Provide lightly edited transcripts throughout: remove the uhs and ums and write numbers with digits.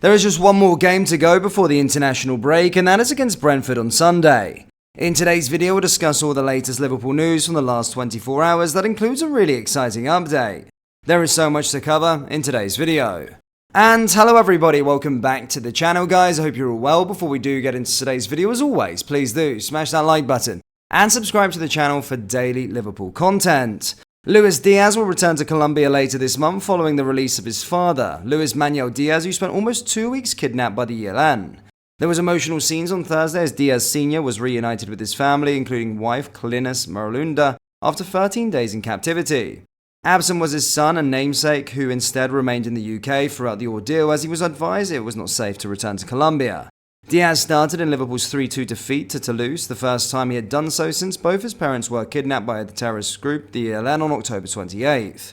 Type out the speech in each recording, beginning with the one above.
There is just one more game to go before the international break, and that is against Brentford on Sunday. In today's video, we'll discuss all the latest Liverpool news from the last 24 hours that includes a really exciting update. There is so much to cover in today's video. And hello everybody, welcome back to the channel guys, I hope you're all well. Before we do get into today's video, as always, please do smash that like button and subscribe to the channel for daily Liverpool content. Luis Diaz will return to Colombia later this month following the release of his father, Luis Manuel Diaz, who spent almost 2 weeks kidnapped by the ynwa. There was emotional scenes on Thursday as Diaz Sr. was reunited with his family, including wife Clinis Marulunda, after 13 days in captivity. Absent was his son and namesake, who instead remained in the UK throughout the ordeal as he was advised it was not safe to return to Colombia. Diaz started in Liverpool's 3-2 defeat to Toulouse, the first time he had done so since both his parents were kidnapped by the terrorist group the ynwa on October 28th.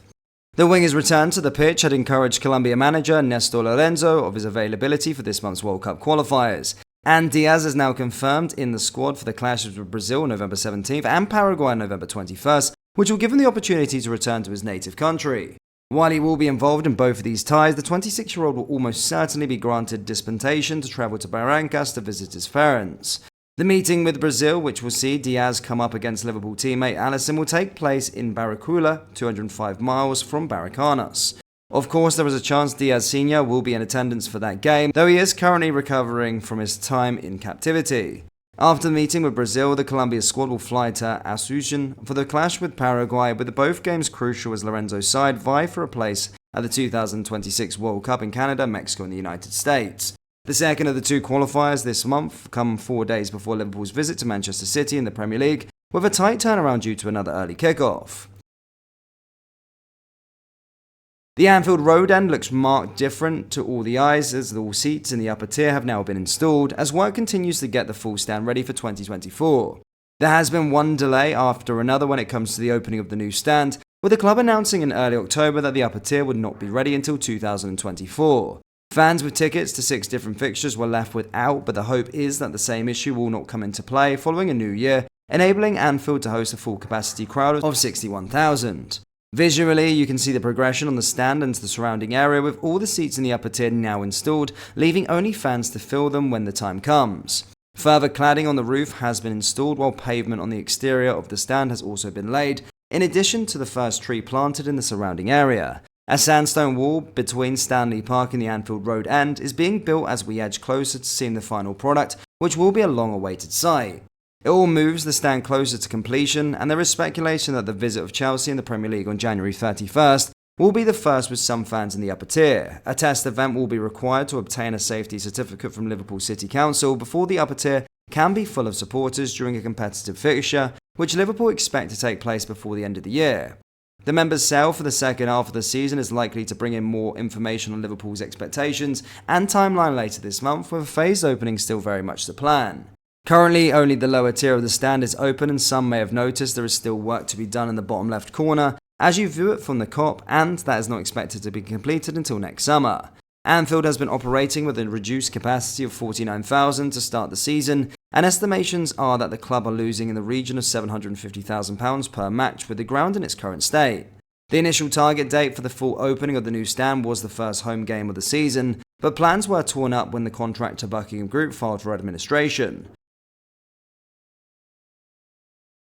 The winger's return to the pitch had encouraged Colombia manager Néstor Lorenzo of his availability for this month's World Cup qualifiers, and Diaz is now confirmed in the squad for the clashes with Brazil on November 17th and Paraguay on November 21st, which will give him the opportunity to return to his native country. While he will be involved in both of these ties, the 26-year-old will almost certainly be granted dispensation to travel to Barrancas to visit his parents. The meeting with Brazil, which will see Diaz come up against Liverpool teammate Alisson, will take place in Barranquilla, 205 miles from Barracanas. Of course, there is a chance Diaz Sr. will be in attendance for that game, though he is currently recovering from his time in captivity. After the meeting with Brazil, the Colombia squad will fly to Asunción for the clash with Paraguay, with both games crucial as Lorenzo's side vie for a place at the 2026 World Cup in Canada, Mexico and the United States. The second of the two qualifiers this month come 4 days before Liverpool's visit to Manchester City in the Premier League, with a tight turnaround due to another early kickoff. The Anfield Road End looks marked different to all the eyes as all seats in the upper tier have now been installed as work continues to get the full stand ready for 2024. There has been one delay after another when it comes to the opening of the new stand, with the club announcing in early October that the upper tier would not be ready until 2024. Fans with tickets to 6 different fixtures were left without, but the hope is that the same issue will not come into play following a new year, enabling Anfield to host a full capacity crowd of 61,000. Visually, you can see the progression on the stand and to the surrounding area with all the seats in the upper tier now installed, leaving only fans to fill them when the time comes. Further cladding on the roof has been installed while pavement on the exterior of the stand has also been laid, in addition to the first tree planted in the surrounding area. A sandstone wall between Stanley Park and the Anfield Road End is being built as we edge closer to seeing the final product, which will be a long-awaited sight. It all moves the stand closer to completion, and there is speculation that the visit of Chelsea in the Premier League on January 31st will be the first with some fans in the upper tier. A test event will be required to obtain a safety certificate from Liverpool City Council before the upper tier can be full of supporters during a competitive fixture, which Liverpool expect to take place before the end of the year. The members' sale for the second half of the season is likely to bring in more information on Liverpool's expectations and timeline later this month, with a phased opening still very much the plan. Currently, only the lower tier of the stand is open, and some may have noticed there is still work to be done in the bottom left corner as you view it from the Kop, and that is not expected to be completed until next summer. Anfield has been operating with a reduced capacity of 49,000 to start the season, and estimations are that the club are losing in the region of £750,000 per match with the ground in its current state. The initial target date for the full opening of the new stand was the first home game of the season, but plans were torn up when the contractor Buckingham Group filed for administration.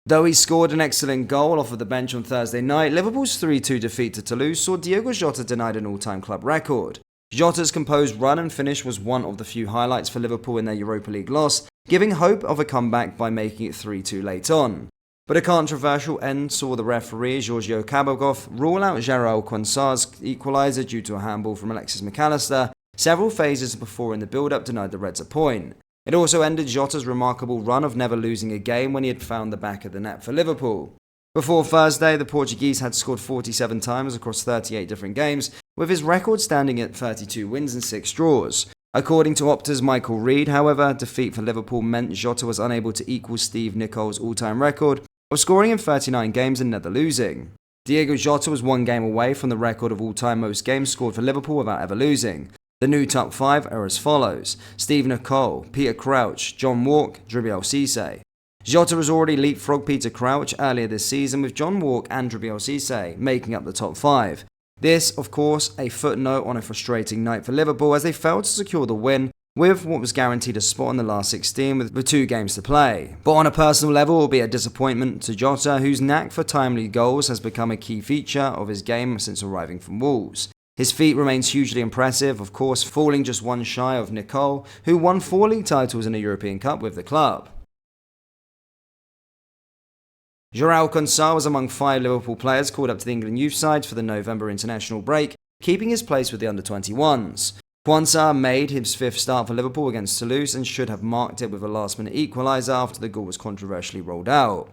Though he scored an excellent goal off of the bench on Thursday night, Liverpool's 3-2 defeat to Toulouse saw Diogo Jota denied an all-time club record. Jota's composed run and finish was one of the few highlights for Liverpool in their Europa League loss, giving hope of a comeback by making it 3-2 late on. But a controversial end saw the referee Giorgio Kabagov rule out Jarrell Quansah's equaliser due to a handball from Alexis McAllister. Several phases before in the build-up denied the Reds a point. It also ended Jota's remarkable run of never losing a game when he had found the back of the net for Liverpool. Before Thursday, the Portuguese had scored 47 times across 38 different games, with his record standing at 32 wins and 6 draws. According to Opta's Michael Reed, however, defeat for Liverpool meant Jota was unable to equal Steve Nicol's all-time record of scoring in 39 games and never losing. Diogo Jota was 1 game away from the record of all-time most games scored for Liverpool without ever losing. The new top 5 are as follows: Steve Nicol, Peter Crouch, John Walk, Dribiel Cisse. Jota has already leapfrogged Peter Crouch earlier this season, with John Walk and Dribiel Cisse making up the top 5. This, of course, a footnote on a frustrating night for Liverpool as they failed to secure the win with what was guaranteed a spot in the last 16 with 2 games to play. But on a personal level, it will be a disappointment to Jota, whose knack for timely goals has become a key feature of his game since arriving from Wolves. His feat remains hugely impressive, of course, falling just one shy of Nicole, who won 4 league titles in a European Cup with the club. Jurgen was among 5 Liverpool players called up to the England youth side for the November international break, keeping his place with the under-21s. Quansah made his 5th start for Liverpool against Toulouse and should have marked it with a last-minute equaliser after the goal was controversially rolled out.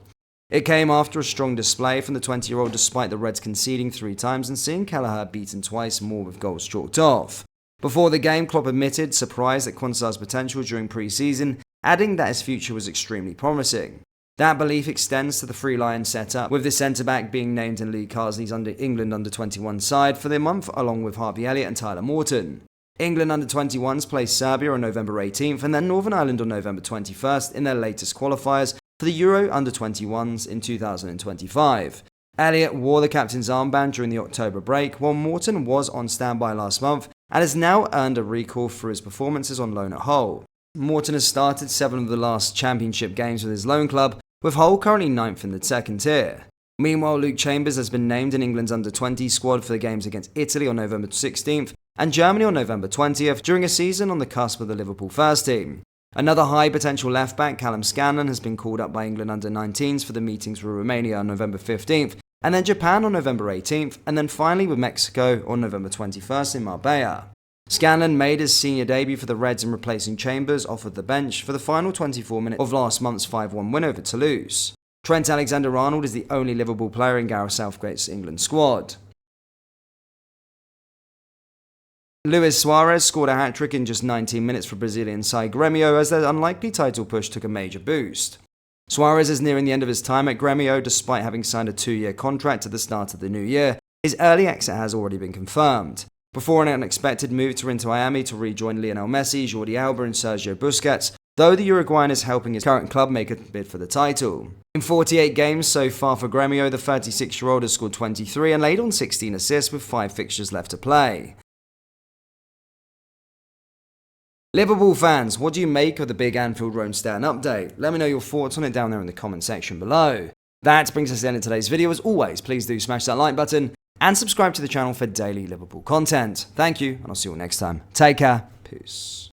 It came after a strong display from the 20-year-old despite the Reds conceding 3 times and seeing Kelleher beaten twice more with goals chalked off. Before the game, Klopp admitted surprise at Quansah's potential during pre-season, adding that his future was extremely promising. That belief extends to the Three Lions setup, with the centre-back being named in Lee Carsley's England under-21 side for the month along with Harvey Elliott and Tyler Morton. England under-21s play Serbia on November 18th and then Northern Ireland on November 21st in their latest qualifiers for the Euro under-21s in 2025. Elliott wore the captain's armband during the October break, while Morton was on standby last month and has now earned a recall for his performances on loan at Hull. Morton has started 7 of the last championship games with his loan club, with Hull currently 9th in the second tier. Meanwhile, Luke Chambers has been named in England's under-20 squad for the games against Italy on November 16th and Germany on November 20th during a season on the cusp of the Liverpool first team. Another high potential left-back, Callum Scanlon, has been called up by England under-19s for the meetings with Romania on November 15th, and then Japan on November 18th, and then finally with Mexico on November 21st in Marbella. Scanlon made his senior debut for the Reds in replacing Chambers off of the bench for the final 24 minutes of last month's 5-1 win over Toulouse. Trent Alexander-Arnold is the only Liverpool player in Gareth Southgate's England squad. Luis Suarez scored a hat-trick in just 19 minutes for Brazilian side Grêmio as their unlikely title push took a major boost. Suarez is nearing the end of his time at Grêmio despite having signed a 2-year contract at the start of the new year. His early exit has already been confirmed. Before an unexpected move to Inter Miami to rejoin Lionel Messi, Jordi Alba and Sergio Busquets, though the Uruguayan is helping his current club make a bid for the title. In 48 games so far for Grêmio, the 36-year-old has scored 23 and laid on 16 assists with 5 fixtures left to play. Liverpool fans, what do you make of the big Anfield Road Stand update? Let me know your thoughts on it down there in the comment section below. That brings us to the end of today's video. As always, please do smash that like button and subscribe to the channel for daily Liverpool content. Thank you, and I'll see you all next time. Take care. Peace.